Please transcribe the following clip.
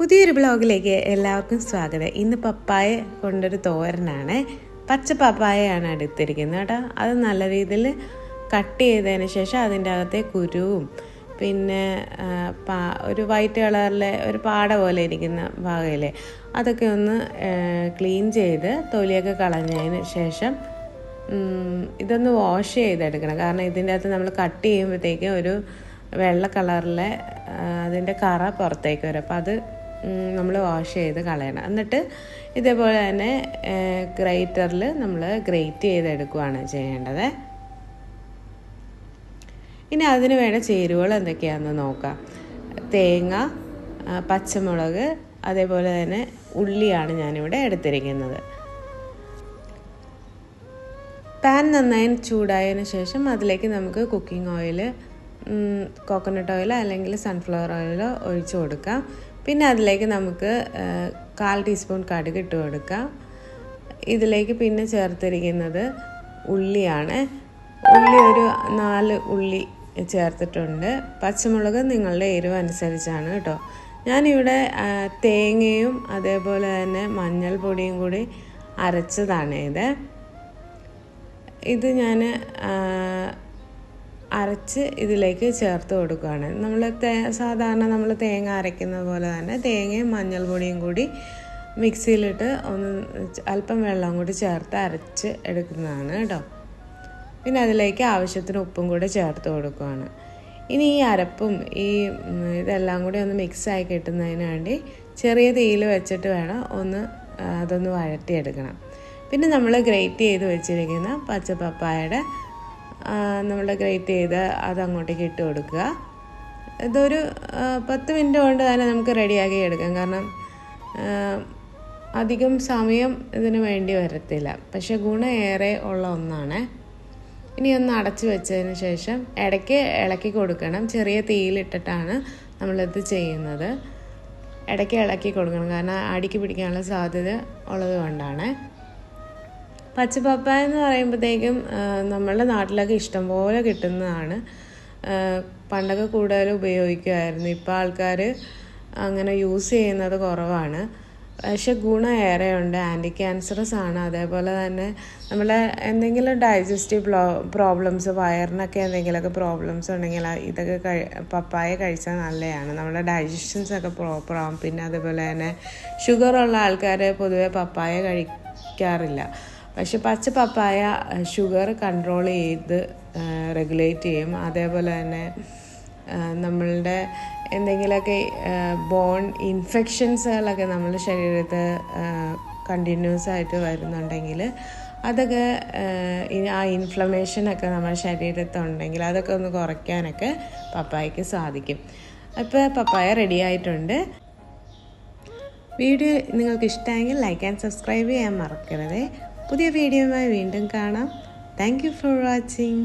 പുതിയൊരു ബ്ലോഗിലേക്ക് എല്ലാവർക്കും സ്വാഗതം. ഇന്ന് പപ്പായ കൊണ്ടൊരു തോരനാണ്. പച്ച പപ്പായയാണ് എടുത്തിരിക്കുന്നത് കേട്ടോ. അത് നല്ല രീതിയിൽ കട്ട് ചെയ്തതിന് ശേഷം അതിൻ്റെ അകത്തെ കുരുവും പിന്നെ ഒരു വൈറ്റ് കളറിലെ ഒരു പാട പോലെ ഇരിക്കുന്ന ഭാഗമില്ലേ, അതൊക്കെ ഒന്ന് ക്ലീൻ ചെയ്ത് തൊലിയൊക്കെ കളഞ്ഞതിന് ശേഷം ഇതൊന്ന് വാഷ് ചെയ്തെടുക്കണം. കാരണം ഇതിൻ്റെ അകത്ത് നമ്മൾ കട്ട് ചെയ്യുമ്പോഴത്തേക്ക് ഒരു വെള്ള കളറിലെ അതിൻ്റെ കറ പുറത്തേക്ക് വരും. അപ്പോൾ അത് നമ്മൾ വാഷ് ചെയ്ത് കളയണം. എന്നിട്ട് ഇതേപോലെ തന്നെ ഗ്രേറ്ററിൽ നമ്മൾ ഗ്രേറ്റ് ചെയ്തെടുക്കുകയാണ് ചെയ്യേണ്ടത്. ഇനി അതിന് വേണ്ട ചേരുവകൾ എന്തൊക്കെയാണെന്ന് നോക്കാം. തേങ്ങ, പച്ചമുളക്, അതേപോലെ തന്നെ ഉള്ളിയാണ് ഞാനിവിടെ എടുത്തിരിക്കുന്നത്. പാൻ നന്നായി ചൂടായതിന് ശേഷം അതിലേക്ക് നമുക്ക് കുക്കിംഗ് ഓയിൽ, കോക്കനട്ട് ഓയിൽ അല്ലെങ്കിൽ സൺഫ്ലവർ ഓയിലോ ഒഴിച്ചു കൊടുക്കാം. പിന്നെ അതിലേക്ക് നമുക്ക് 1/4 ടീസ്പൂൺ കടുക് ഇട്ട് കൊടുക്കാം. ഇതിലേക്ക് പിന്നെ ചേർത്തിരിക്കുന്നത് ഉള്ളിയാണ്. ഉള്ളി ഒരു 4 ഉള്ളി ചേർത്തിട്ടുണ്ട്. പച്ചമുളക് നിങ്ങളുടെ എരിവ് അനുസരിച്ചാണ് കേട്ടോ. ഞാനിവിടെ തേങ്ങയും അതേപോലെ തന്നെ മഞ്ഞൾപ്പൊടിയും കൂടി അരച്ചതാണ് ഇത് ഞാൻ അരച്ച് ഇതിലേക്ക് ചേർത്ത് കൊടുക്കുകയാണ്. സാധാരണ നമ്മൾ തേങ്ങ അരയ്ക്കുന്നത് പോലെ തന്നെ തേങ്ങയും മഞ്ഞൾപ്പൊടിയും കൂടി മിക്സിയിലിട്ട് ഒന്ന് അല്പം വെള്ളം കൂടി ചേർത്ത് അരച്ച് എടുക്കുന്നതാണ് കേട്ടോ. പിന്നെ അതിലേക്ക് ആവശ്യത്തിന് ഉപ്പും കൂടി ചേർത്ത് കൊടുക്കുകയാണ്. ഇനി ഈ അരപ്പും ഇതെല്ലാം കൂടി ഒന്ന് മിക്സായി കിട്ടുന്നതിന് വേണ്ടി ചെറിയ തീയിൽ വെച്ചിട്ട് വേണം അതൊന്ന് വഴറ്റിയെടുക്കണം. പിന്നെ നമ്മൾ ഗ്രേറ്റ് ചെയ്ത് വെച്ചിരിക്കുന്ന പച്ച പപ്പായയുടെ നമ്മൾ ഗ്രേറ്റ് ചെയ്ത് അതങ്ങോട്ടേക്ക് ഇട്ട് കൊടുക്കുക. ഇതൊരു 10 മിനിറ്റ് കൊണ്ട് തന്നെ നമുക്ക് റെഡിയാക്കി എടുക്കാം. കാരണം അധികം സമയം ഇതിന് വേണ്ടി വരത്തില്ല, പക്ഷെ ഗുണം ഏറെ ഉള്ള ഒന്നാണ്. ഇനി ഒന്ന് അടച്ച് വെച്ചതിന് ശേഷം ഇടയ്ക്ക് ഇളക്കി കൊടുക്കണം. ചെറിയ തീയിലിട്ടിട്ടാണ് നമ്മളിത് ചെയ്യുന്നത്. ഇടയ്ക്ക് ഇളക്കി കൊടുക്കണം, കാരണം അടിക്ക് പിടിക്കാനുള്ള സാധ്യത ഉള്ളത് കൊണ്ടാണ്. പച്ചപ്പപ്പായ എന്ന് പറയുമ്പോഴത്തേക്കും നമ്മളുടെ നാട്ടിലൊക്കെ ഇഷ്ടംപോലെ കിട്ടുന്നതാണ്. പണ്ടൊക്കെ കൂടുതൽ ഉപയോഗിക്കുമായിരുന്നു. ഇപ്പോൾ ആൾക്കാർ അങ്ങനെ യൂസ് ചെയ്യുന്നത് കുറവാണ്. പക്ഷെ ഗുണം ഏറെയുണ്ട്. ആൻറ്റി ക്യാൻസറസ് ആണ്. അതേപോലെ തന്നെ നമ്മളെ എന്തെങ്കിലും ഡൈജസ്റ്റീവ് പ്രോബ്ലംസ്, വയറിനൊക്കെ എന്തെങ്കിലുമൊക്കെ പ്രോബ്ലംസ് ഉണ്ടെങ്കിൽ ഇതൊക്കെ പപ്പായ കഴിച്ചാൽ നല്ലതാണ്. നമ്മുടെ ഡൈജഷൻസൊക്കെ പ്രോപ്പറാകും. പിന്നെ അതേപോലെ തന്നെ ഷുഗറുള്ള ആൾക്കാർ പൊതുവെ പപ്പായ കഴിക്കാറില്ല. പക്ഷെ പച്ച പപ്പായ ഷുഗർ കൺട്രോൾ ചെയ്ത് റെഗുലേറ്റ് ചെയ്യും. അതേപോലെ തന്നെ നമ്മളുടെ എന്തെങ്കിലുമൊക്കെ ബോൺ ഇൻഫെക്ഷൻസുകളൊക്കെ നമ്മുടെ ശരീരത്തിൽ കണ്ടിന്യൂസ് ആയിട്ട് വരുന്നുണ്ടെങ്കിൽ അതൊക്കെ ആ ഇൻഫ്ലമേഷനൊക്കെ നമ്മുടെ ശരീരത്തിൽ ഉണ്ടെങ്കിൽ അതൊക്കെ ഒന്ന് കുറയ്ക്കാനൊക്കെ പപ്പായക്ക് സാധിക്കും. അപ്പോൾ പപ്പായ റെഡി ആയിട്ടുണ്ട്. വീഡിയോ നിങ്ങൾക്ക് ഇഷ്ടമെങ്കിൽ ലൈക്ക് ആൻഡ് സബ്സ്ക്രൈബ് ചെയ്യാൻ മറക്കരുത്. പുതിയ വീഡിയോയുമായി വീണ്ടും കാണാം. Thank you for watching.